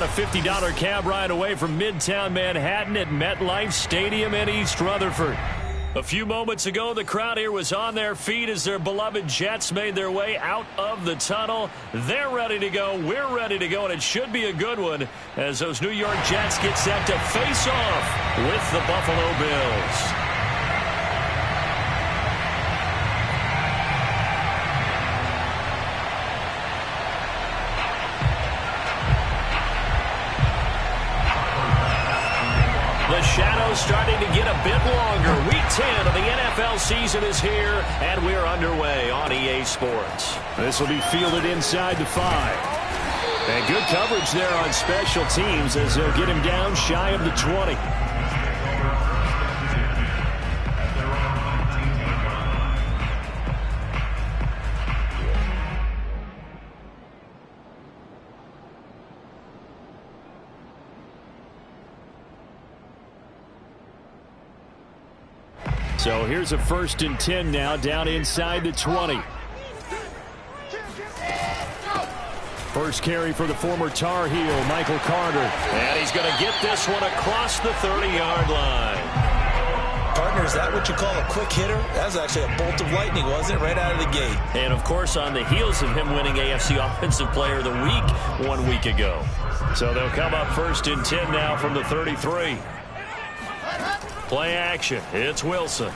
a $50 cab ride away from Midtown Manhattan at MetLife Stadium in East Rutherford. A few moments ago, the crowd here was on their feet as their beloved Jets made their way out of the tunnel. They're ready to go. We're ready to go, and it should be a good one as those New York Jets get set to face off with the Buffalo Bills. The shadow's starting to get a bit longer. Week 10 of the NFL season is here, and we're underway on EA Sports. This will be fielded inside the 5. And good coverage there on special teams as they'll get him down shy of the 20. So here's a 1st and 10 now, down inside the 20. First carry for the former Tar Heel, Michael Carter. And he's going to get this one across the 30-yard line. Partner, is that what you call a quick hitter? That was actually a bolt of lightning, wasn't it? Right out of the gate. And, of course, on the heels of him winning AFC Offensive Player of the Week 1 week ago. So they'll come up 1st and 10 now from the 33. Play action. It's Wilson.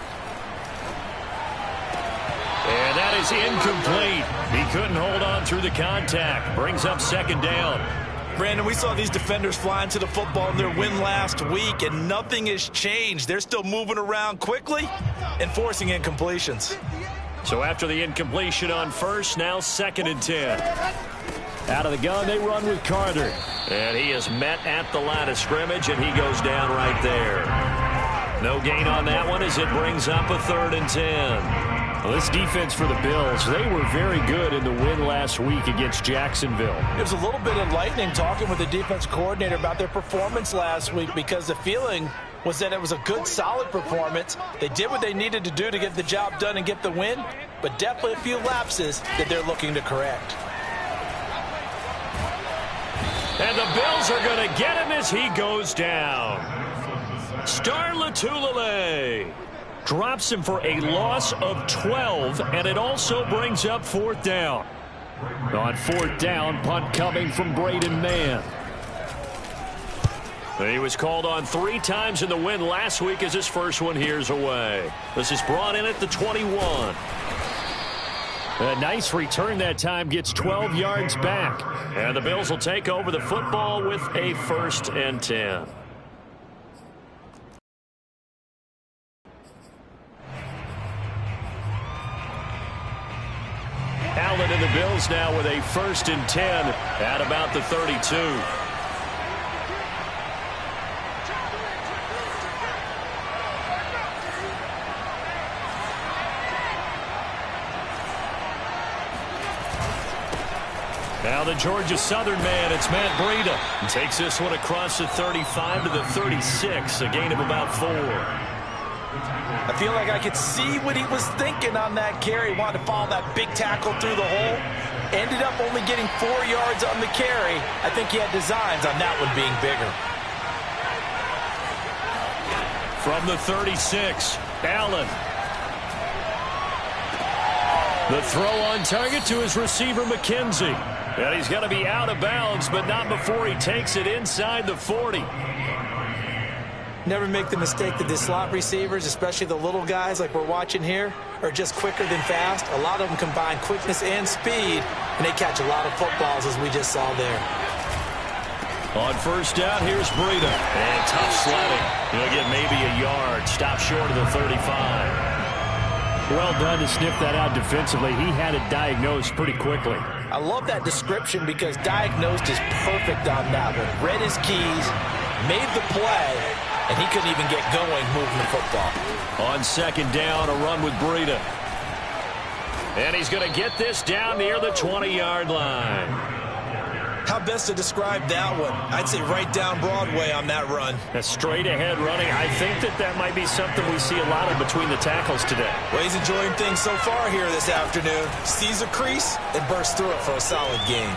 And that is incomplete. He couldn't hold on through the contact. Brings up 2nd down. Brandon, we saw these defenders flying to the football in their win last week, and nothing has changed. They're still moving around quickly and forcing incompletions. So after the incompletion on 1st, now 2nd and 10. Out of the gun, they run with Carter. And he is met at the line of scrimmage, and he goes down right there. No gain on that one as it brings up a 3rd and 10. Well, this defense for the Bills, they were very good in the win last week against Jacksonville. It was a little bit enlightening talking with the defense coordinator about their performance last week because the feeling was that it was a good, solid performance. They did what they needed to do to get the job done and get the win, but definitely a few lapses that they're looking to correct. And the Bills are going to get him as he goes down. Star Lotulelei drops him for a loss of 12, and it also brings up 4th down. On 4th down, punt coming from Braden Mann. He was called on 3 times in the win last week as his first one here's away. This is brought in at the 21. A nice return that time, gets 12 yards back. And the Bills will take over the football with a 1st and 10. Allen and the Bills now with a 1st and 10 at about the 32. Now the Georgia Southern man, it's Matt Breida. He takes this one across the 35 to the 36, a gain of about 4. I feel like I could see what he was thinking on that carry. Wanted to follow that big tackle through the hole. Ended up only getting 4 yards on the carry. I think he had designs on that one being bigger. From the 36, Allen. The throw on target to his receiver, McKenzie. And he's going to be out of bounds, but not before he takes it inside the 40. Never make the mistake that the slot receivers, especially the little guys like we're watching here, are just quicker than fast. A lot of them combine quickness and speed, and they catch a lot of footballs, as we just saw there. On 1st down, here's Breida. And tough sledding. He'll get maybe a yard. Stop short of the 35. Well done to sniff that out defensively. He had it diagnosed pretty quickly. I love that description because diagnosed is perfect on that one. Read his keys, made the play, and he couldn't even get going moving the football. On 2nd down, a run with Breida. And he's going to get this down near the 20-yard line. How best to describe that one? I'd say right down Broadway on that run. A straight-ahead running. I think that might be something we see a lot of between the tackles today. Well, he's enjoying things so far here this afternoon. Sees a crease and bursts through it for a solid gain.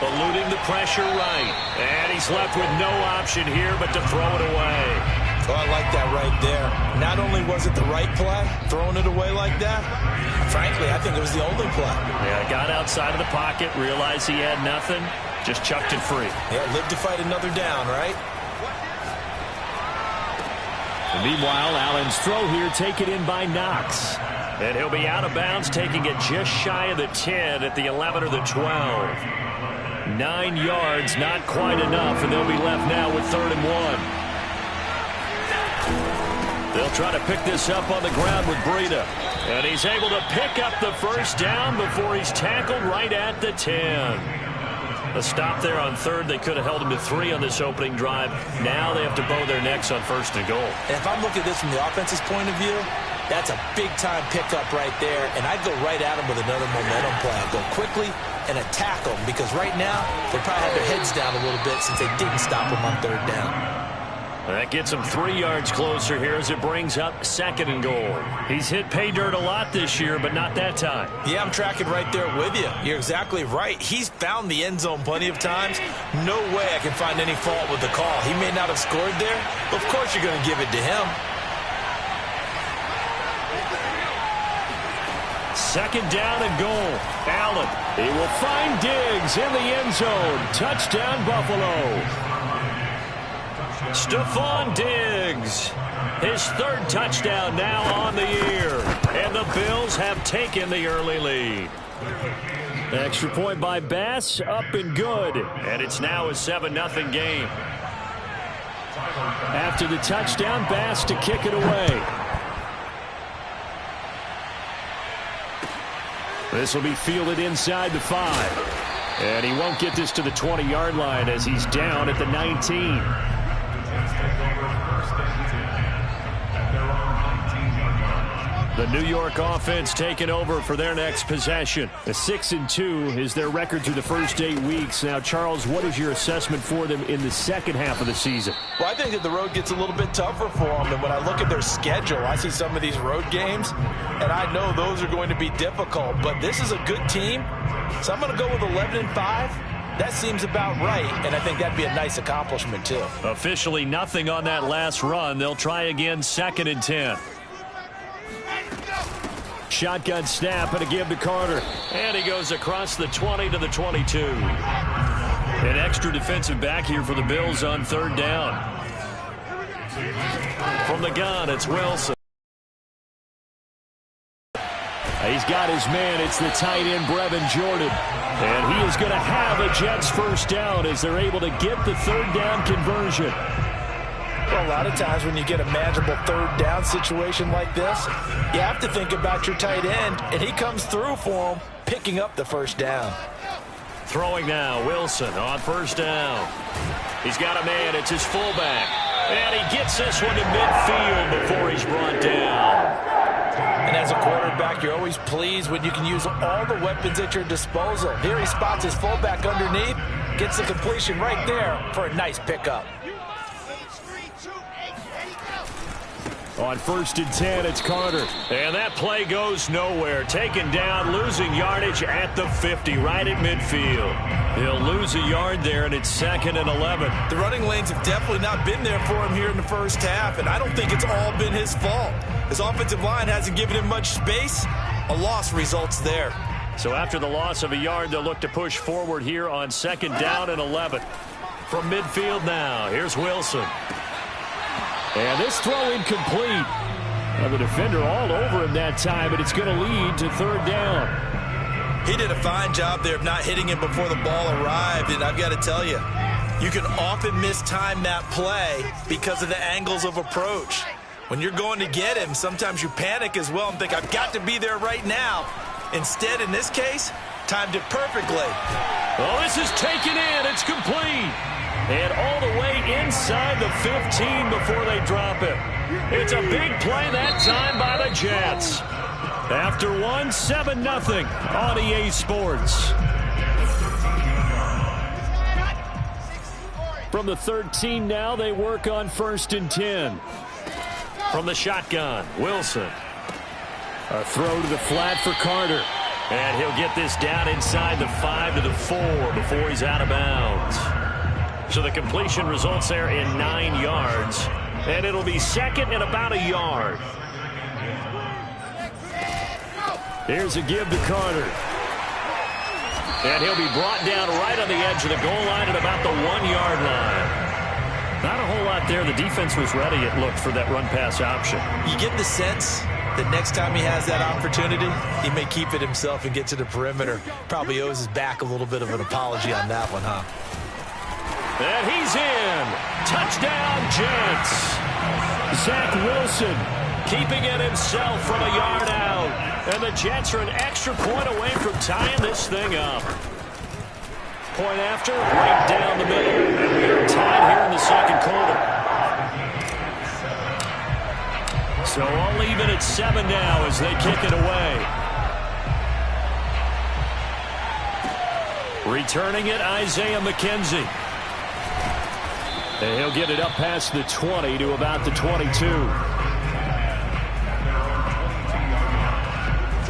eluding the pressure right. And he's left with no option here but to throw it away. Oh, I like that right there. Not only was it the right play, throwing it away like that, frankly, I think it was the only play. Yeah, got outside of the pocket, realized he had nothing, just chucked it free. Yeah, live to fight another down, right? And meanwhile, Allen's throw here taken in by Knox. And he'll be out of bounds, taking it just shy of the 10 at the 11 or the 12. 9 yards, not quite enough, and they'll be left now with 3rd and 1. They'll try to pick this up on the ground with Breida. And he's able to pick up the first down before he's tackled right at the 10. A stop there on 3rd. They could have held him to 3 on this opening drive. Now they have to bow their necks on 1st and goal. And if I'm looking at this from the offense's point of view, that's a big-time pickup right there, and I'd go right at him with another momentum play. I'd go quickly and attack them, because right now they probably have their heads down a little bit since they didn't stop him on 3rd down. That gets him 3 yards closer here as it brings up 2nd and goal. He's hit pay dirt a lot this year, but not that time. Yeah, I'm tracking right there with you. You're exactly right. He's found the end zone plenty of times. No way I can find any fault with the call. He may not have scored there, but of course you're going to give it to him. 2nd down and goal. Allen, he will find Diggs in the end zone. Touchdown, Buffalo. Stephon Diggs, his 3rd touchdown now on the year. And the Bills have taken the early lead. Extra point by Bass, up and good. And it's now a 7-0 game. After the touchdown, Bass to kick it away. This will be fielded inside the 5. And he won't get this to the 20-yard line as he's down at the 19. The New York offense taking over for their next possession. The 6-2 is their record through the first 8 weeks. Now, Charles, what is your assessment for them in the second half of the season? Well, I think that the road gets a little bit tougher for them. And when I look at their schedule, I see some of these road games, and I know those are going to be difficult. But this is a good team, so I'm going to go with 11-5. That seems about right, and I think that'd be a nice accomplishment, too. Officially nothing on that last run. They'll try again 2nd and 10. Shotgun snap and a give to Carter. And he goes across the 20 to the 22. An extra defensive back here for the Bills on 3rd down. From the gun, it's Wilson. He's got his man. It's the tight end, Brevin Jordan. And he is going to have a Jets 1st down as they're able to get the 3rd down conversion. Well, a lot of times when you get a manageable 3rd down situation like this, you have to think about your tight end, and he comes through for him, picking up the 1st down. Throwing now, Wilson on 1st down. He's got a man. It's his fullback. And he gets this one to midfield before he's brought down. And as a quarterback, you're always pleased when you can use all the weapons at your disposal. Here he spots his fullback underneath, gets the completion right there for a nice pickup. On 1st and 10, it's Carter. And that play goes nowhere. Taken down, losing yardage at the 50, right at midfield. He'll lose a yard there, and it's 2nd and 11. The running lanes have definitely not been there for him here in the first half, and I don't think it's all been his fault. His offensive line hasn't given him much space. A loss results there. So after the loss of a yard, they'll look to push forward here on 2nd down and 11. From midfield now, here's Wilson. And this throw incomplete. And the defender all over him that time, and it's going to lead to 3rd down. He did a fine job there of not hitting him before the ball arrived, and I've got to tell you, you can often mistime that play because of the angles of approach. When you're going to get him, sometimes you panic as well and think, I've got to be there right now. Instead, in this case, timed it perfectly. Oh, this is taken in. It's complete. And all the way inside the 15 before they drop it. It's a big play that time by the Jets. After 7-0 on EA Sports. From the 13 now, they work on 1st and 10. From the shotgun, Wilson. A throw to the flat for Carter. And he'll get this down inside the 5 to the 4 before he's out of bounds. So the completion results there in 9 yards. And it'll be second and about a yard. Here's a give to Carter. And he'll be brought down right on the edge of the goal line at about the 1-yard line. Not a whole lot there. The defense was ready, it looked, for that run-pass option. You get the sense that next time he has that opportunity, he may keep it himself and get to the perimeter. Probably owes his back a little bit of an apology on that one, huh? And he's in. Touchdown, Jets. Zach Wilson keeping it himself from a yard out. And the Jets are an extra point away from tying this thing up. Point after, right down the middle. And we are tied here in the second quarter. So all even at 7 now as they kick it away. Returning it, Isaiah McKenzie. And he'll get it up past the 20 to about the 22.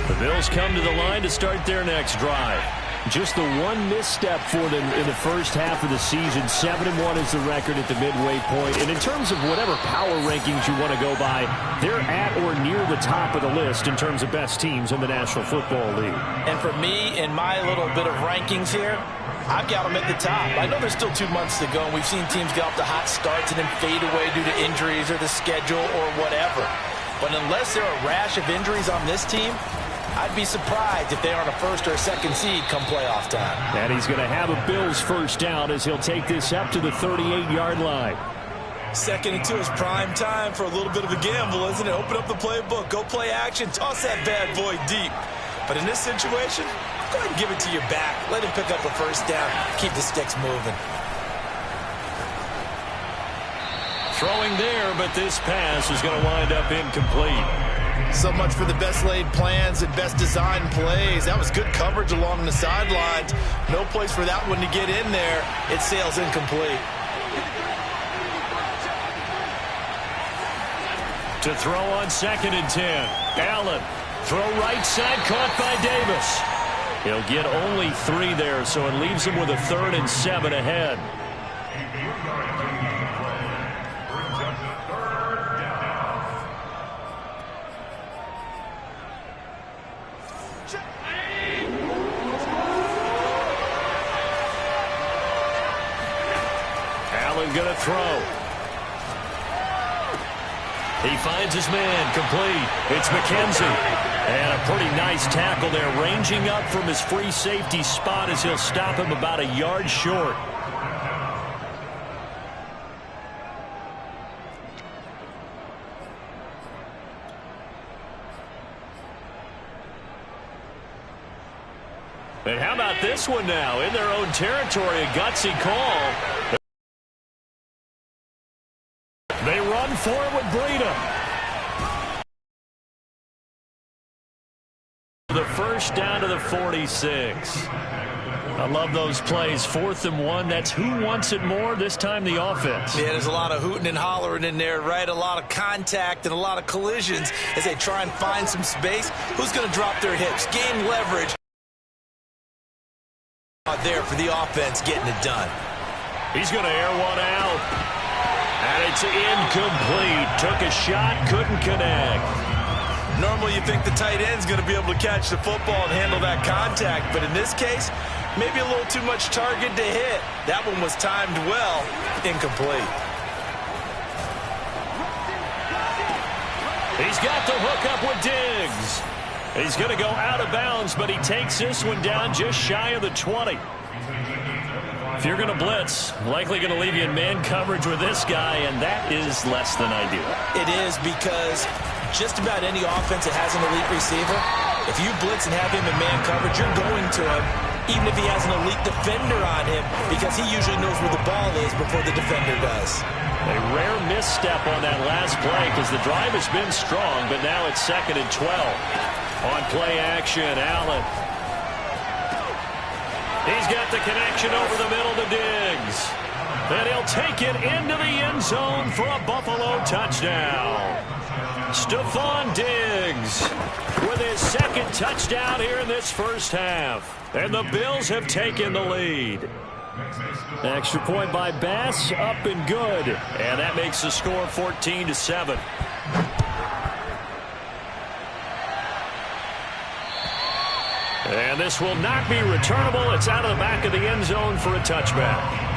The Bills come to the line to start their next drive. Just the one misstep for them in the first half of the season. 7-1 is the record at the midway point. And in terms of whatever power rankings you want to go by, they're at or near the top of the list in terms of best teams in the National Football League. And for me, in my little bit of rankings here, I've got them at the top. I know there's still 2 months to go, and we've seen teams get off to hot starts and then fade away due to injuries or the schedule or whatever. But unless there are a rash of injuries on this team, I'd be surprised if they aren't a first or a second seed come playoff time. And he's going to have a Bills first down as he'll take this up to the 38-yard line. 2nd and 2 is prime time for a little bit of a gamble, isn't it? Open up the playbook, go play action, toss that bad boy deep. But in this situation, go ahead and give it to your back. Let him pick up a first down. Keep the sticks moving. Throwing there, but this pass is going to wind up incomplete. So much for the best laid plans and best designed plays. That was good coverage along the sidelines. No place for that one to get in there. It sails incomplete. To throw on 2nd and 10. Allen. Throw right side, caught by Davis. He'll get only 3 there, so it leaves him with a 3rd and 7 ahead. Allen gonna throw. He finds his man, complete. It's McKenzie. And a pretty nice tackle there, ranging up from his free safety spot as he'll stop him about a yard short. And how about this one now? In their own territory, a gutsy call. They run for it with Breida. The first down to the 46. I love those plays. 4th and 1. That's who wants it more. This time the offense. Yeah, there's a lot of hooting and hollering in there, right? A lot of contact and a lot of collisions as they try and find some space. Who's going to drop their hips? Gain leverage. There for the offense getting it done. He's going to air one out. And it's incomplete. Took a shot, couldn't connect. Normally you think the tight end's going to be able to catch the football and handle that contact, but in this case, maybe a little too much target to hit. That one was timed well, incomplete. He's got the hook up with Diggs. He's going to go out of bounds, but he takes this one down just shy of the 20. If you're going to blitz, likely going to leave you in man coverage with this guy, and that is less than ideal. It is, because just about any offense that has an elite receiver, if you blitz and have him in man coverage, you're going to him, even if he has an elite defender on him, because he usually knows where the ball is before the defender does. A rare misstep on that last play because the drive has been strong, but now it's 2nd and 12. On play action, Allen. He's got the connection over the middle to Diggs. And he'll take it into the end zone for a Buffalo touchdown. Stephon Diggs with his second touchdown here in this first half. And the Bills have taken the lead. Extra point by Bass, up and good. And that makes the score 14-7. And this will not be returnable. It's out of the back of the end zone for a touchback.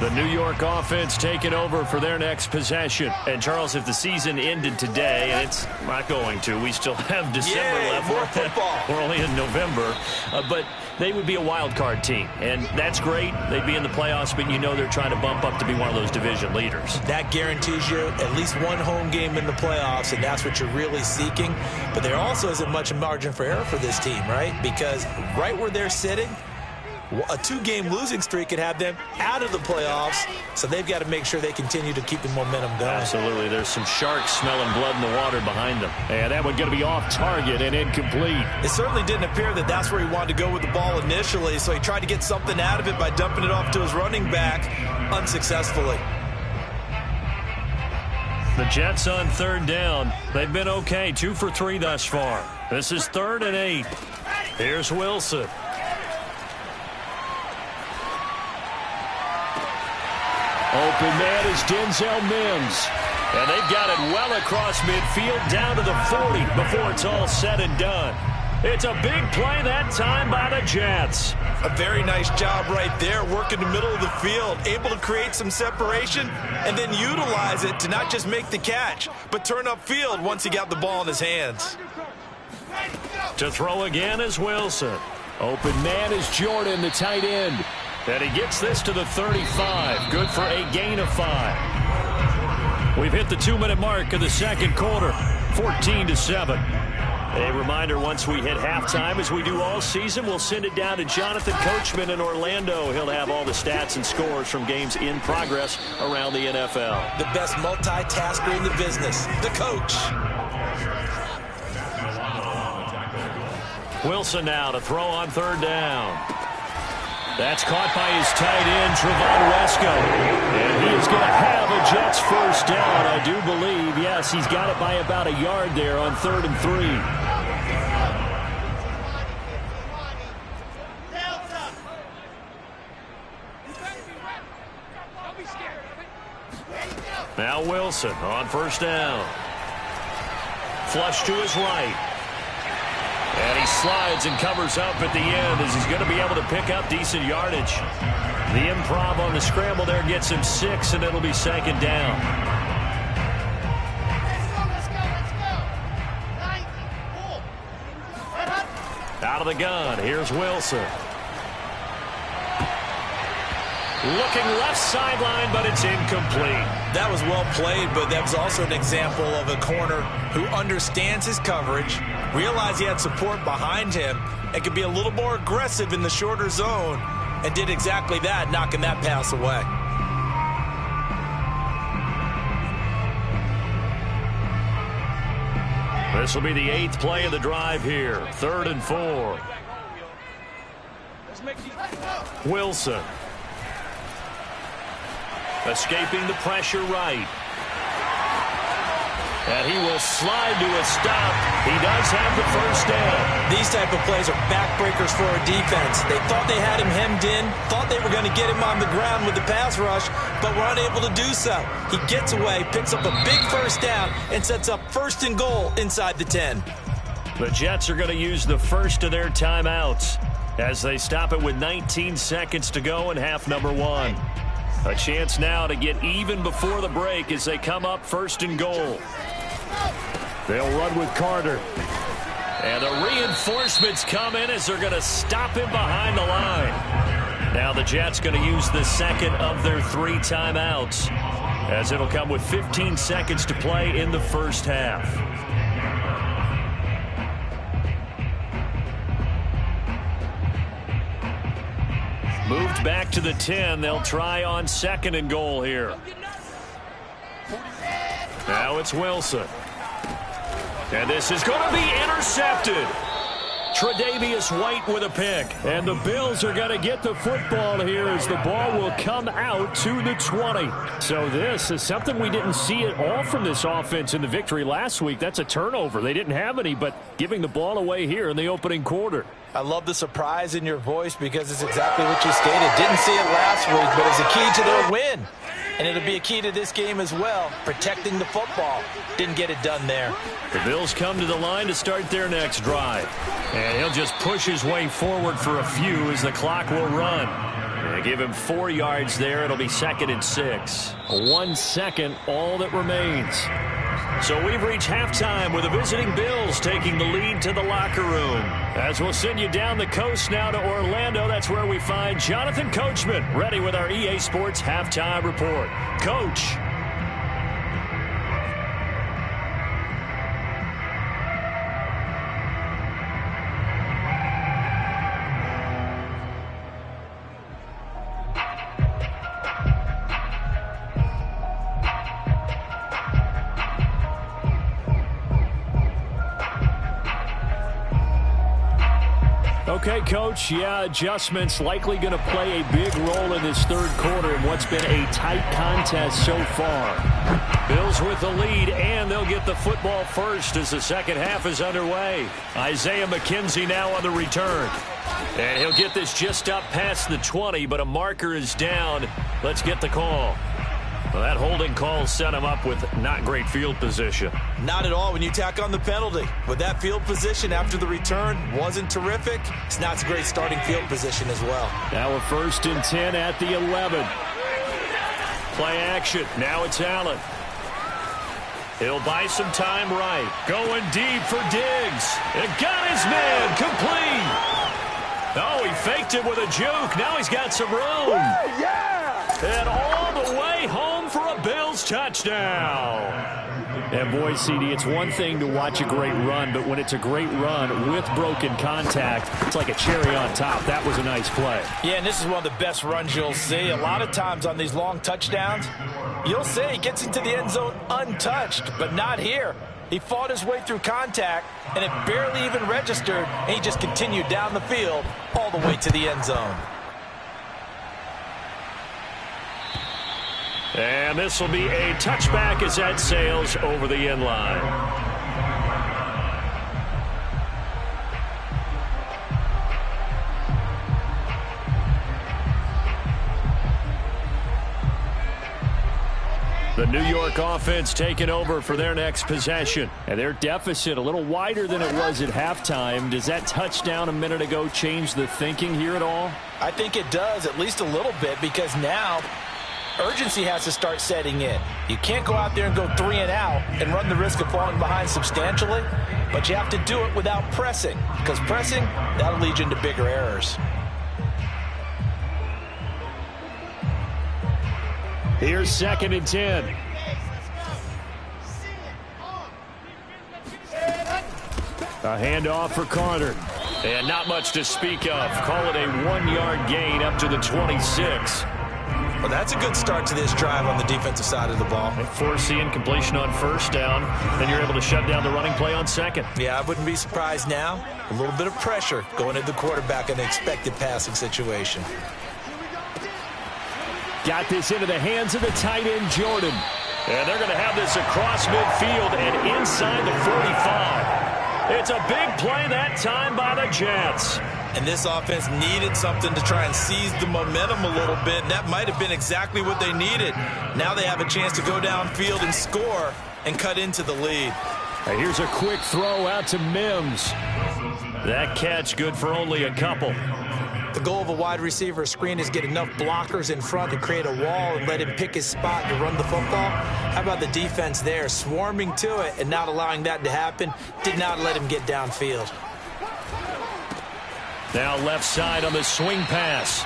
The New York offense taking over for their next possession. And, Charles, if the season ended today, and it's not going to, we still have December left. More football. We're only in November. But they would be a wild card team, and that's great. They'd be in the playoffs, but you know they're trying to bump up to be one of those division leaders. That guarantees you at least one home game in the playoffs, and that's what you're really seeking. But there also isn't much margin for error for this team, right? Because right where they're sitting, a 2-game losing streak could have them out of the playoffs, so they've got to make sure they continue to keep the momentum going. Absolutely. There's some sharks smelling blood in the water behind them. And that one going to be off target and incomplete. It certainly didn't appear that that's where he wanted to go with the ball initially, so he tried to get something out of it by dumping it off to his running back unsuccessfully. The Jets on third down. They've been okay, 2 for 3 thus far. This is 3rd and 8. Here's Wilson. Open man is Denzel Mims. And they've got it well across midfield down to the 40 before it's all said and done. It's a big play that time by the Jets. A very nice job right there, working the middle of the field, able to create some separation and then utilize it to not just make the catch, but turn upfield once he got the ball in his hands. To throw again is Wilson. Open man is Jordan, the tight end. And he gets this to the 35. Good for a gain of 5. We've hit the 2-minute mark of the second quarter. 14-7. A reminder, once we hit halftime, as we do all season, we'll send it down to Jonathan Coachman in Orlando. He'll have all the stats and scores from games in progress around the NFL. The best multitasker in the business, the coach. Wilson now to throw on third down. That's caught by his tight end, Trevon Wesco. And he is going to have a Jets first down, I do believe. Yes, he's got it by about a yard there on 3rd and 3. Now Wilson on first down. Flush to his right. And he slides and covers up at the end as he's going to be able to pick up decent yardage. The improv on the scramble there gets him 6, and it'll be second down. Out of the gun, here's Wilson. Looking left sideline, but it's incomplete. That was well played, but that was also an example of a corner who understands his coverage, realized he had support behind him, and could be a little more aggressive in the shorter zone, and did exactly that, knocking that pass away. This will be the 8th play of the drive here. 3rd and 4. Wilson. Escaping the pressure right. And he will slide to a stop. He does have the first down. These type of plays are backbreakers for a defense. They thought they had him hemmed in, thought they were going to get him on the ground with the pass rush, but were unable to do so. He gets away, picks up a big first down, and sets up 1st and goal inside the 10. The Jets are going to use the first of their timeouts as they stop it with 19 seconds to go in half number 1. A chance now to get even before the break as they come up 1st and goal. They'll run with Carter. And the reinforcements come in as they're going to stop him behind the line. Now the Jets going to use the second of their 3 timeouts, as it'll come with 15 seconds to play in the first half. Moved back to the 10. They'll try on 2nd and goal here. Now it's Wilson. And this is going to be intercepted. Tre'Davious White with a pick. And the Bills are going to get the football here as the ball will come out to the 20. So this is something we didn't see at all from this offense in the victory last week. That's a turnover. They didn't have any, but giving the ball away here in the opening quarter. I love the surprise in your voice because it's exactly what you stated. Didn't see it last week, but it's a key to their win. And it'll be a key to this game as well, protecting the football. Didn't get it done there. The Bills come to the line to start their next drive. And he'll just push his way forward for a few as the clock will run. They give him 4 yards there. It'll be 2nd and 6. 1 second, all that remains. So we've reached halftime with the visiting Bills taking the lead to the locker room. As we'll send you down the coast now to Orlando, that's where we find Jonathan Coachman ready with our EA Sports Halftime Report. Coach. Okay, Coach, adjustments likely going to play a big role in this third quarter in what's been a tight contest so far. Bills with the lead, and they'll get the football first as the second half is underway. Isaiah McKenzie now on the return. And he'll get this just up past the 20, but a marker is down. Let's get the call. Well, that holding call set him up with not great field position. Not at all when you tack on the penalty. With that field position after the return wasn't terrific. It's not a great starting field position as well. Now a 1st and 10 at the 11. Play action. Now it's Allen. He'll buy some time right. Going deep for Diggs. It got his man complete. Oh, he faked it with a juke. Now he's got some room. Woo, yeah! And all the way home for a Bills touchdown. And boy, CD, it's one thing to watch a great run, but when it's a great run with broken contact, it's like a cherry on top. That was a nice play. Yeah, and this is one of the best runs you'll see. A lot of times on these long touchdowns, you'll see he gets into the end zone untouched, but not here. He fought his way through contact, and it barely even registered, and he just continued down the field all the way to the end zone. And this will be a touchback as that sails over the end line. The New York offense taking over for their next possession. And their deficit a little wider than it was at halftime. Does that touchdown a minute ago change the thinking here at all? I think it does, at least a little bit, because now urgency has to start setting in. You can't go out there and go 3 and out and run the risk of falling behind substantially, but you have to do it without pressing, because pressing, that'll lead you into bigger errors. Here's 2nd and 10. A handoff for Carter. And not much to speak of. Call it a 1-yard gain up to the 26. Well, that's a good start to this drive on the defensive side of the ball. They force the incompletion on 1st down, then you're able to shut down the running play on 2nd. Yeah, I wouldn't be surprised now. A little bit of pressure going at the quarterback in an expected passing situation. Got this into the hands of the tight end, Jordan. And they're going to have this across midfield and inside the 45. It's a big play that time by the Jets. And this offense needed something to try and seize the momentum a little bit. And that might have been exactly what they needed. Now they have a chance to go downfield and score and cut into the lead. And here's a quick throw out to Mims. That catch good for only a couple. The goal of a wide receiver screen is get enough blockers in front to create a wall and let him pick his spot to run the football. How about the defense there, swarming to it and not allowing that to happen? Did not let him get downfield. Now left side on the swing pass.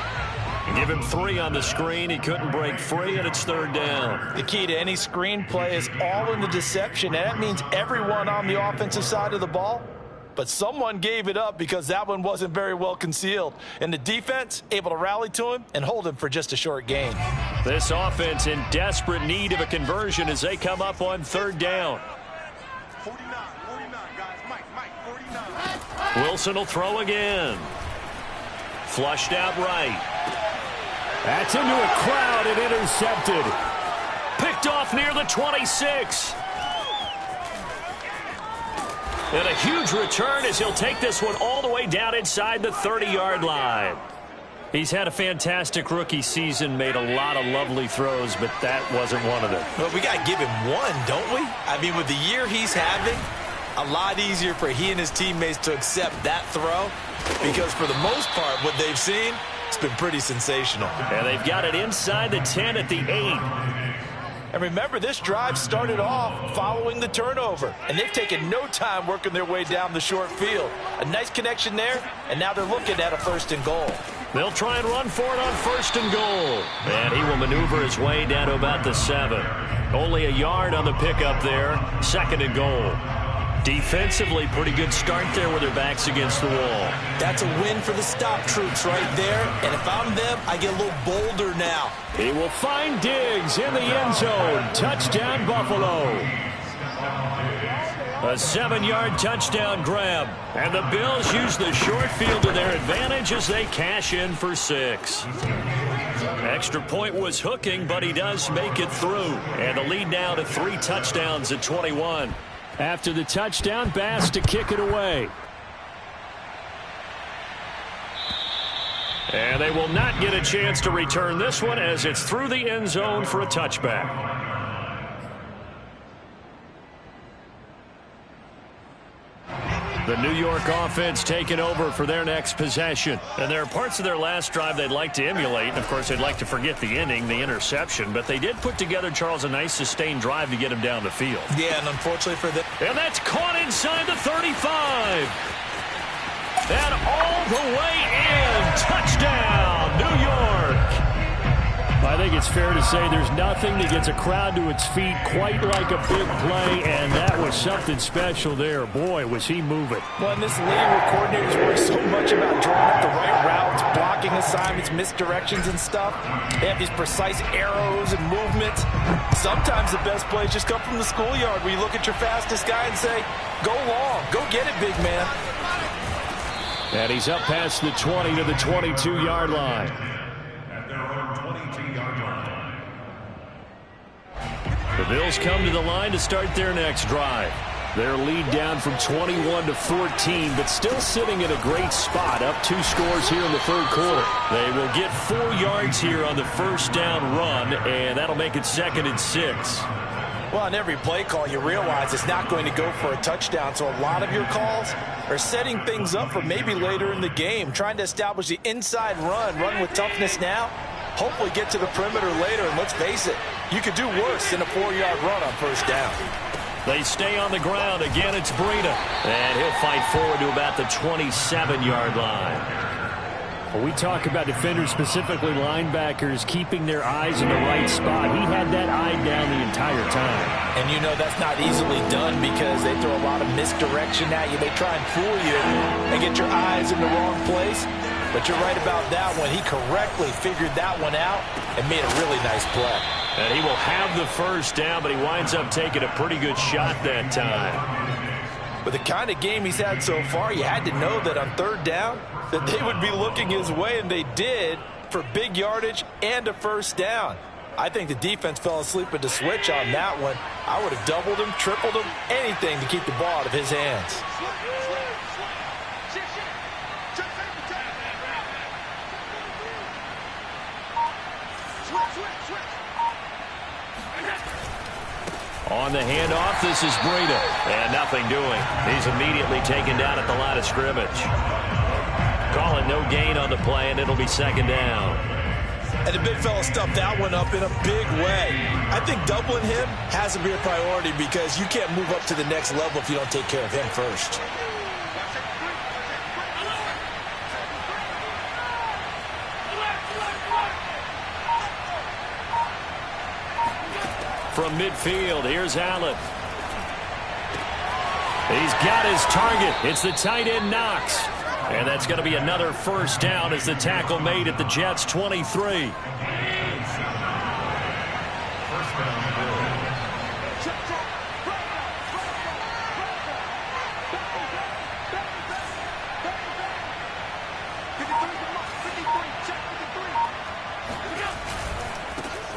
Give him 3 on the screen. He couldn't break free, and it's 3rd down. The key to any screen play is all in the deception, and that means everyone on the offensive side of the ball. But someone gave it up because that one wasn't very well concealed. And the defense able to rally to him and hold him for just a short gain. This offense in desperate need of a conversion as they come up on 3rd down. Wilson will throw again. Flushed out right. That's into a crowd and intercepted. Picked off near the 26. And a huge return as he'll take this one all the way down inside the 30-yard line. He's had a fantastic rookie season, made a lot of lovely throws, but that wasn't one of them. Well, we got to give him one, don't we? I mean, with the year he's having, a lot easier for he and his teammates to accept that throw because for the most part, what they've seen, it's been pretty sensational. And they've got it inside the 10 at the 8. And remember, this drive started off following the turnover, and they've taken no time working their way down the short field. A nice connection there, and now they're looking at a 1st and goal. They'll try and run for it on 1st and goal. And he will maneuver his way down to about the 7. Only a yard on the pickup there. 2nd and goal. Defensively, pretty good start there with their backs against the wall. That's a win for the stop troops right there. And if I'm them, I get a little bolder now. He will find Diggs in the end zone. Touchdown, Buffalo. A 7-yard touchdown grab. And the Bills use the short field to their advantage as they cash in for 6. Extra point was hooking, but he does make it through. And the lead now to 3 touchdowns at 21. After the touchdown, Bass to kick it away. And they will not get a chance to return this one as it's through the end zone for a touchback. The New York offense taking over for their next possession. And there are parts of their last drive they'd like to emulate. And, of course, they'd like to forget the inning, the interception. But they did put together, Charles, a nice sustained drive to get him down the field. Yeah, and unfortunately for them. And that's caught inside the 35. And all the way in. Touchdown, New York. I think it's fair to say there's nothing that gets a crowd to its feet quite like a big play, and that was something special there. Boy, was he moving. Well, in this league where coordinators worry so much about drawing up the right routes, blocking assignments, misdirections and stuff, they have these precise arrows and movements. Sometimes the best plays just come from the schoolyard where you look at your fastest guy and say, go long, go get it, big man. And he's up past the 20 to the 22-yard line. The Bills come to the line to start their next drive. Their lead down from 21 to 14, but still sitting in a great spot, up 2 scores here in the 3rd quarter. They will get 4 yards here on the 1st down run, and that'll make it 2nd and 6. Well, on every play call, you realize it's not going to go for a touchdown, so a lot of your calls are setting things up for maybe later in the game, trying to establish the inside run with toughness now, hopefully get to the perimeter later, and let's face it, you could do worse than a 4-yard run on 1st down. They stay on the ground. Again, it's Breida. And he'll fight forward to about the 27-yard line. When we talk about defenders, specifically linebackers, keeping their eyes in the right spot, he had that eye down the entire time. And you know that's not easily done because they throw a lot of misdirection at you. They try and fool you and get your eyes in the wrong place. But you're right about that one. He correctly figured that one out and made a really nice play. And he will have the 1st down, but he winds up taking a pretty good shot that time. With the kind of game he's had so far, you had to know that on 3rd down that they would be looking his way, and they did, for big yardage and a 1st down. I think the defense fell asleep at the switch on that one. I would have doubled him, tripled him, anything to keep the ball out of his hands. On the handoff, this is Breida. And nothing doing. He's immediately taken down at the line of scrimmage. Calling no gain on the play, and it'll be 2nd down. And the big fella stuffed that one up in a big way. I think doubling him has to be a priority because you can't move up to the next level if you don't take care of him first. From midfield, here's Allen. He's got his target. It's the tight end Knox. And that's going to be another 1st down as the tackle made at the Jets' 23.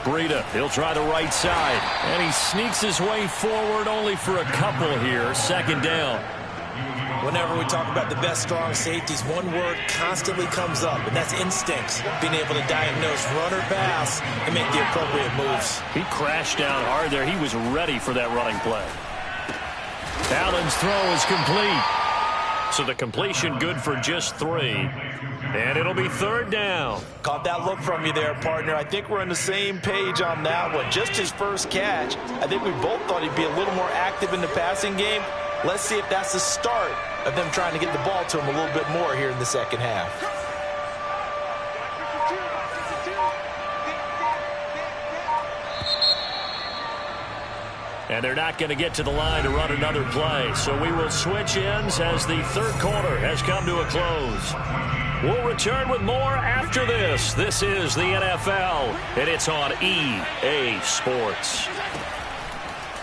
Breida, he'll try the right side. And he sneaks his way forward only for a couple here. Second down. Whenever we talk about the best strong safeties, one word constantly comes up, and that's instincts. Being able to diagnose run or pass and make the appropriate moves. He crashed down hard there. He was ready for that running play. Allen's throw is complete. So the completion good for just 3. And it'll be third down. Caught that look from you there, partner. I think we're on the same page on that one. Just his first catch. I think we both thought he'd be a little more active in the passing game. Let's see if that's the start of them trying to get the ball to him a little bit more here in the second half. And they're not going to get to the line to run another play. So we will switch ends as the third quarter has come to a close. We'll return with more after this. This is the NFL, and it's on EA Sports.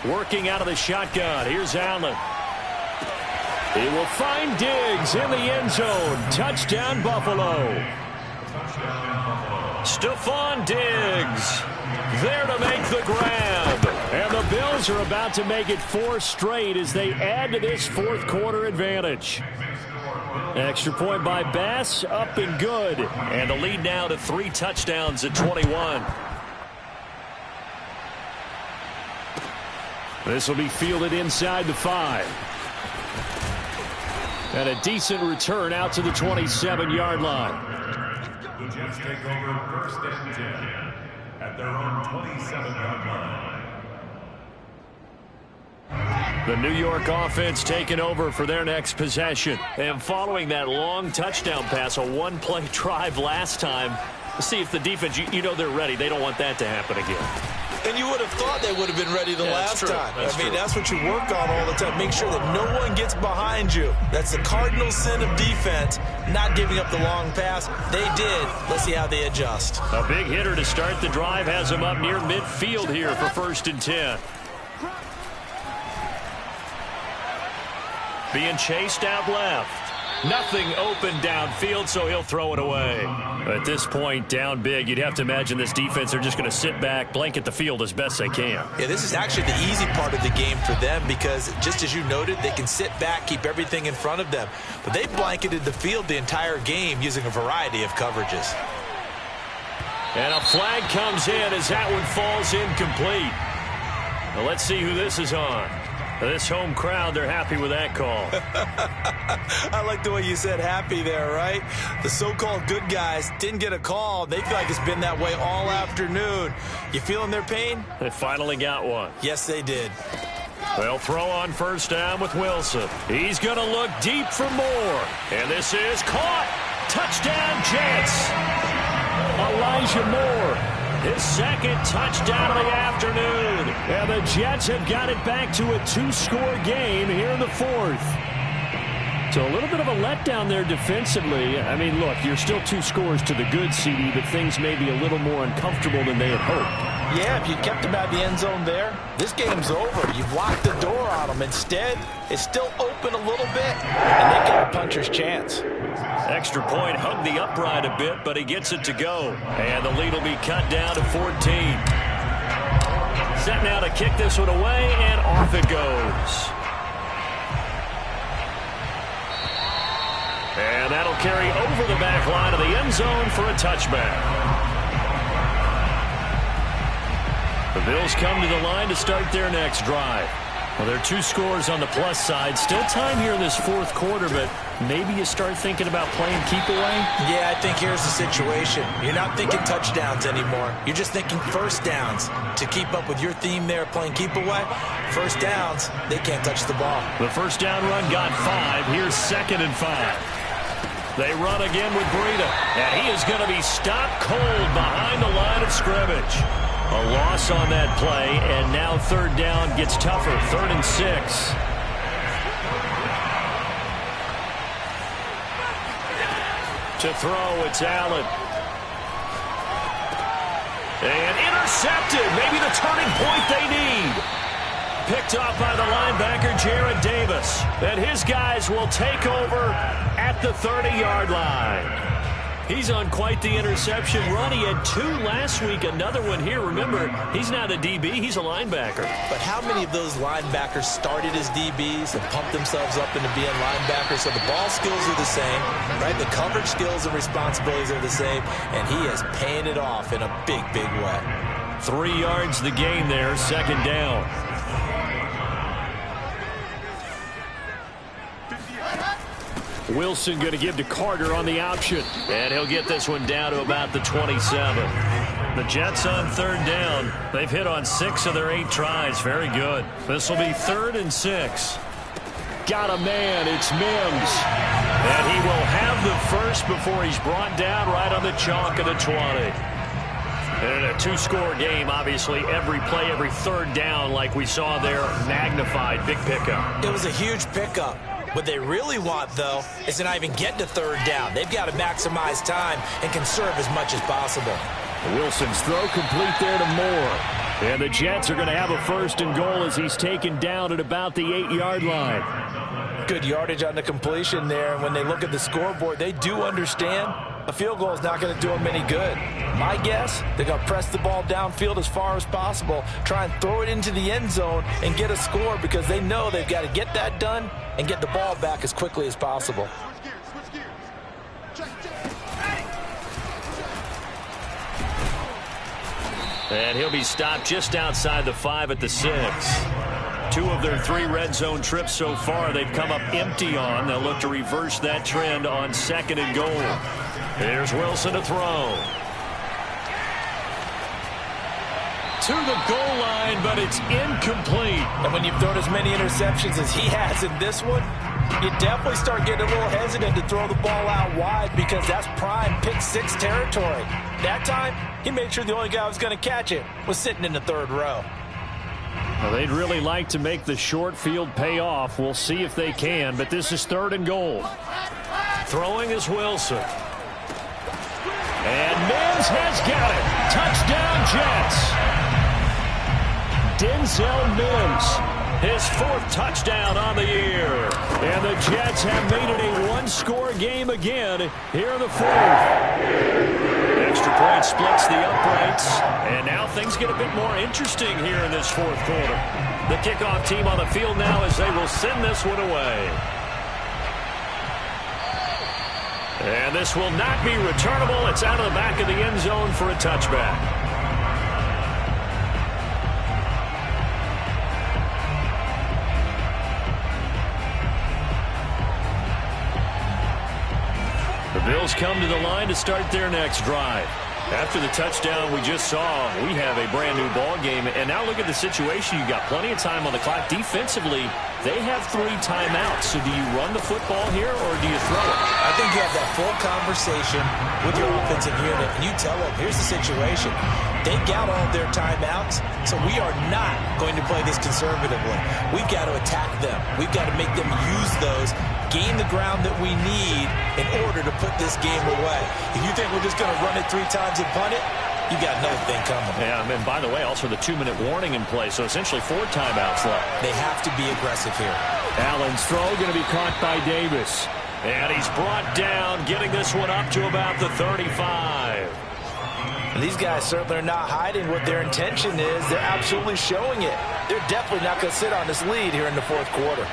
Working out of the shotgun. Here's Allen. He will find Diggs in the end zone. Touchdown, Buffalo. Stephon Diggs there to make the grab. And the Bills are about to make it 4 straight as they add to this fourth quarter advantage. Extra point by Bass, up and good. And the lead now to 3 touchdowns at 21. This will be fielded inside the 5. And a decent return out to the 27-yard line. The Jets take over first and 10 at their own 27-yard line. The New York offense taking over for their next possession. And following that long touchdown pass, a one-play drive last time, let's see if the defense, you know they're ready. They don't want that to happen again. And you would have thought they would have been ready the last time. That's what you work on all the time. Make sure that no one gets behind you. That's the cardinal sin of defense, not giving up the long pass. They did. Let's see how they adjust. A big hitter to start the drive has him up near midfield here for first and 10. Being chased out left. Nothing open downfield, so he'll throw it away. At this point, down big, you'd have to imagine this defense are just going to sit back, blanket the field as best they can. Yeah, this is actually the easy part of the game for them because, just as you noted, they can sit back, keep everything in front of them. But they blanketed the field the entire game using a variety of coverages. And a flag comes in as that one falls incomplete. Well, let's see who this is on. This home crowd, they're happy with that call. I like the way you said happy there, right? The so-called good guys didn't get a call. They feel like it's been that way all afternoon. You feeling their pain? They finally got one. Yes, they did. They'll throw on first down with Wilson. He's going to look deep for more. And this is caught. Touchdown, Jets. Elijah Moore. His second touchdown of the afternoon. And the Jets have got it back to a 2-score game here in the fourth. So a little bit of a letdown there defensively. I mean, look, you're still 2 scores to the good, CD, but things may be a little more uncomfortable than they had hoped. Yeah, if you kept them out of the end zone there, this game's over. You've locked the door on them. Instead, it's still open a little bit, and they got a puncher's chance. Extra point hugged the upright a bit, but he gets it to go. And the lead will be cut down to 14. Set now to kick this one away, and off it goes. And that'll carry over the back line of the end zone for a touchback. The Bills come to the line to start their next drive. Well, there are 2 scores on the plus side. Still time here in this fourth quarter, but maybe you start thinking about playing keep away? Yeah, I think here's the situation. You're not thinking touchdowns anymore. You're just thinking first downs. To keep up with your theme there, playing keep away, first downs, they can't touch the ball. The first down run got 5. Here's 2nd and 5. They run again with Breida, and he is going to be stopped cold behind the line of scrimmage. A loss on that play, and now third down gets tougher. 3rd and 6. To throw, it's Allen. And intercepted. Maybe the turning point they need. Picked off by the linebacker, Jared Davis. And his guys will take over at the 30-yard line. He's on quite the interception run. He had 2 last week, another one here. Remember, he's not a DB, he's a linebacker. But how many of those linebackers started as DBs and pumped themselves up into being linebackers? So the ball skills are the same, right? The coverage skills and responsibilities are the same, and he is paying it off in a big, big way. 3 yards the gain there, second down. Wilson going to give to Carter on the option. And he'll get this one down to about the 27. The Jets on third down. They've hit on 6 of their 8 tries. Very good. This will be 3rd and 6. Got a man. It's Mims. And he will have the first before he's brought down right on the chalk of the 20. And in a 2-score game, obviously, every play, every third down, like we saw there, magnified. Big pickup. It was a huge pickup. What they really want, though, is to not even get to third down. They've got to maximize time and conserve as much as possible. Wilson's throw complete there to Moore. And the Jets are going to have a 1st and goal as he's taken down at about the 8-yard line. Good yardage on the completion there. And when they look at the scoreboard, they do understand a field goal is not going to do them any good. My guess, they're going to press the ball downfield as far as possible, try and throw it into the end zone and get a score because they know they've got to get that done and get the ball back as quickly as possible. And he'll be stopped just outside the 5 at the 6. 2 of their 3 red zone trips so far they've come up empty on. They'll look to reverse that trend on 2nd and goal. Here's Wilson to throw. To the goal line, but it's incomplete. And when you've thrown as many interceptions as he has in this one, you definitely start getting a little hesitant to throw the ball out wide because that's prime pick 6 territory. That time, he made sure the only guy who was going to catch it was sitting in the 3rd row. Well, they'd really like to make the short field pay off. We'll see if they can, but this is 3rd and goal. Throwing is Wilson. And Mims has got it. Touchdown, Jets. Denzel Mims. His 4th touchdown on the year. And the Jets have made it a 1-score game again here in the 4th. Extra point splits the uprights. And now things get a bit more interesting here in this 4th quarter. The kickoff team on the field now as they will send this one away. And this will not be returnable. It's out of the back of the end zone for a touchback. The Bills come to the line to start their next drive. After the touchdown we just saw, we have a brand new ball game. And now look at the situation. You've got plenty of time on the clock. Defensively, they have 3 timeouts. So do you run the football here or do you throw it? I think you have that full conversation with your offensive unit, and you tell them, here's the situation. They've got all of their timeouts, so we are not going to play this conservatively. We've got to attack them. We've got to make them use those, gain the ground that we need in order to put this game away. If you think we're just going to run it 3 times and punt it, you got another thing coming. Yeah, and by the way, also the 2-minute warning in play, so essentially 4 timeouts left. They have to be aggressive here. Allen's throw going to be caught by Davis. And he's brought down, getting this one up to about the 35. And these guys certainly are not hiding what their intention is. They're absolutely showing it. They're definitely not going to sit on this lead here in the 4th quarter.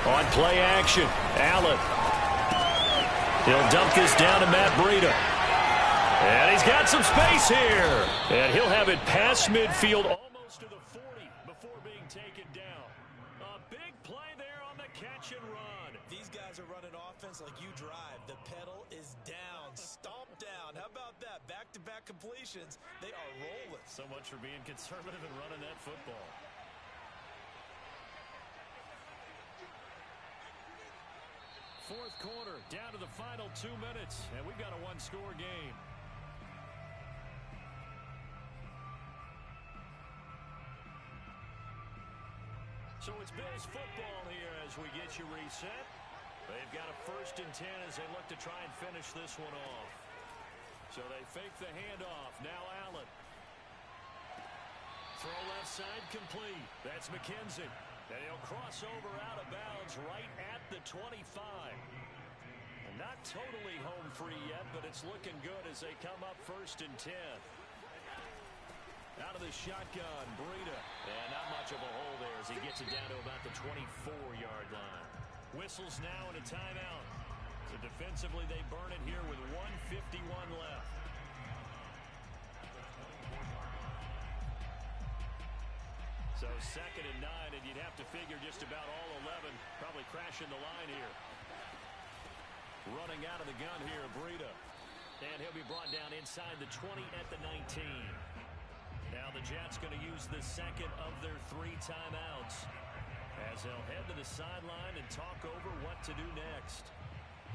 On play action, Allen. He'll dump this down to Matt Breida. And he's got some space here. And he'll have it past midfield almost to the 40 before being taken down. A big play there on the catch and run. These guys are running offense like you drive. The pedal is down, stomped down. How about that? Back-to-back completions. They are rolling. So much for being conservative and running that football. Fourth quarter, down to the final 2 minutes, and we've got a 1-score game. So it's Bills football here as we get you reset. They've got a 1st and 10 as they look to try and finish this one off. So they fake the handoff. Now Allen. throw left side complete. That's McKenzie. And he'll cross over out of bounds right at the 25. And not totally home free yet, but it's looking good as they come up 1st and 10. Out of the shotgun, Breida. And not much of a hole there as he gets it down to about the 24-yard line. Whistles now and a timeout. So defensively, they burn it here with 1:51 left. So 2nd and 9, and you'd have to figure just about all 11 probably crashing the line here. Running out of the gun here, Breida. And he'll be brought down inside the 20 at the 19. Now the Jets going to use the second of their 3 timeouts as they'll head to the sideline and talk over what to do next.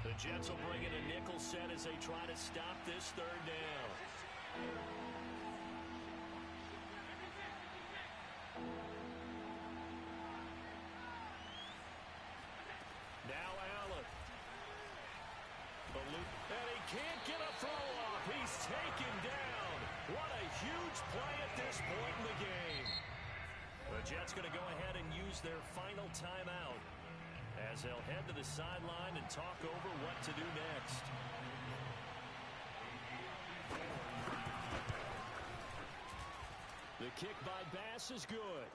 The Jets will bring in a nickel set as they try to stop this 3rd down. Now Allen. And he can't get a throw off. He's taken down. What a huge play at this point in the game. The Jets going to go ahead and use their final timeout as they'll head to the sideline and talk over what to do next. The kick by Bass is good.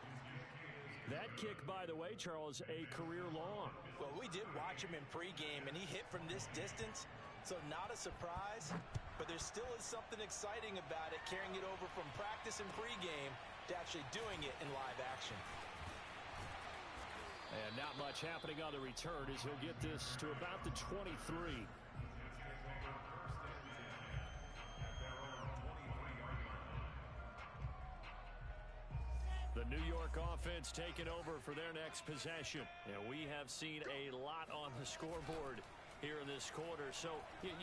That kick, by the way, Charles, a career long. Well, we did watch him in pregame, and he hit from this distance, so not a surprise. But there still is something exciting about it, carrying it over from practice and pregame to actually doing it in live action. And not much happening on the return as he'll get this to about the 23. The New York offense taking over for their next possession. And we have seen a lot on the scoreboard here in this quarter. So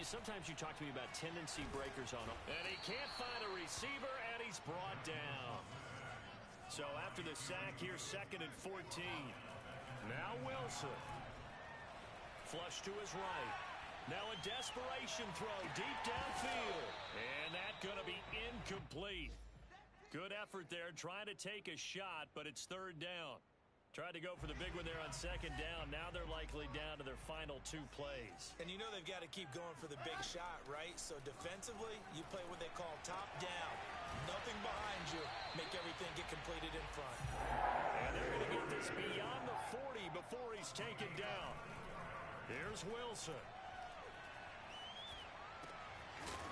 sometimes you talk to me about tendency breakers on him. And he can't find a receiver, and he's brought down. So after the sack here, 2nd and 14. Now Wilson. Flush to his right. Now a desperation throw deep downfield. And that's going to be incomplete. Good effort there, trying to take a shot, but it's 3rd down. Tried to go for the big one there on 2nd down. Now they're likely down to their final 2 plays. And you know they've got to keep going for the big shot, right? So defensively, you play what they call top down. Nothing behind you. Make everything get completed in front. And they're going to get this beyond the 40 before he's taken down. Here's Wilson.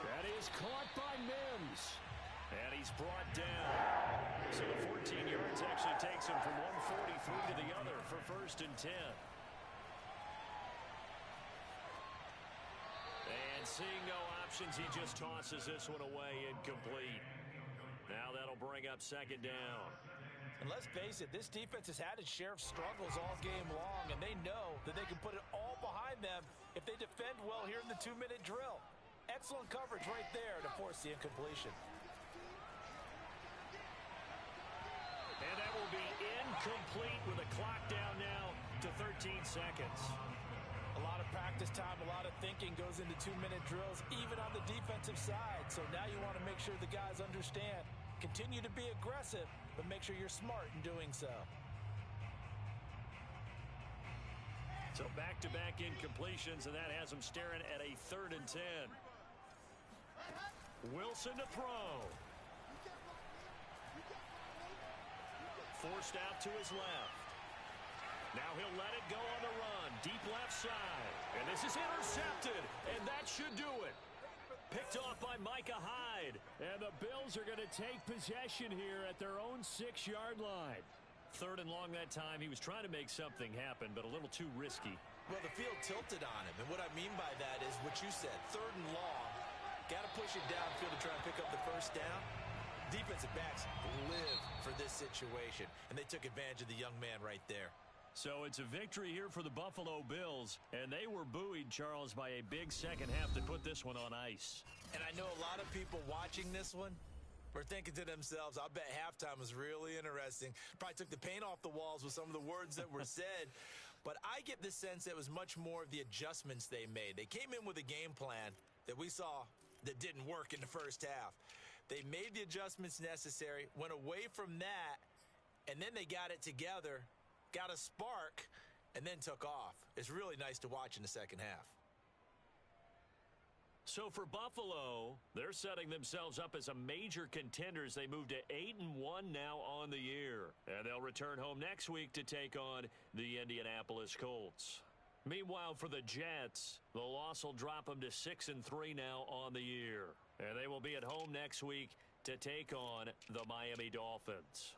That is caught by Mims. And he's brought down. So the 14 yards actually takes him from 143 to the other for 1st and 10. And seeing no options, he just tosses this one away, incomplete. Now that'll bring up 2nd down. And let's face it, this defense has had its share of struggles all game long, and they know that they can put it all behind them if they defend well here in the 2-minute drill. Excellent coverage right there to force the incompletion. And that will be incomplete with a clock down now to 13 seconds. A lot of practice time, a lot of thinking goes into 2-minute drills, even on the defensive side. So now you want to make sure the guys understand. Continue to be aggressive, but make sure you're smart in doing so. So back-to-back incompletions, and that has them staring at a 3rd and 10. Wilson to throw. Forced out to his left. Now he'll let it go on the run. Deep left side. And this is intercepted. And that should do it. Picked off by Micah Hyde. And the Bills are going to take possession here at their own 6-yard line. 3rd and long that time. He was trying to make something happen, but a little too risky. Well, the field tilted on him. And what I mean by that is what you said. 3rd and long. Got to push it downfield to try and pick up the 1st down. Defensive backs live for this situation, and they took advantage of the young man right there. So it's a victory here for the Buffalo Bills, and they were buoyed, Charles, by a big second half that put this one on ice. And I know a lot of people watching this one were thinking to themselves, I bet halftime was really interesting. Probably took the paint off the walls with some of the words that were said. But I get the sense that it was much more of the adjustments they made. They came in with a game plan that we saw that didn't work in the first half. They made the adjustments necessary, went away from that, and then they got it together, got a spark, and then took off. It's really nice to watch in the second half. So for Buffalo, they're setting themselves up as a major contender as they move to 8-1 now on the year. And they'll return home next week to take on the Indianapolis Colts. Meanwhile, for the Jets, the loss will drop them to 6-3 now on the year. And they will be at home next week to take on the Miami Dolphins.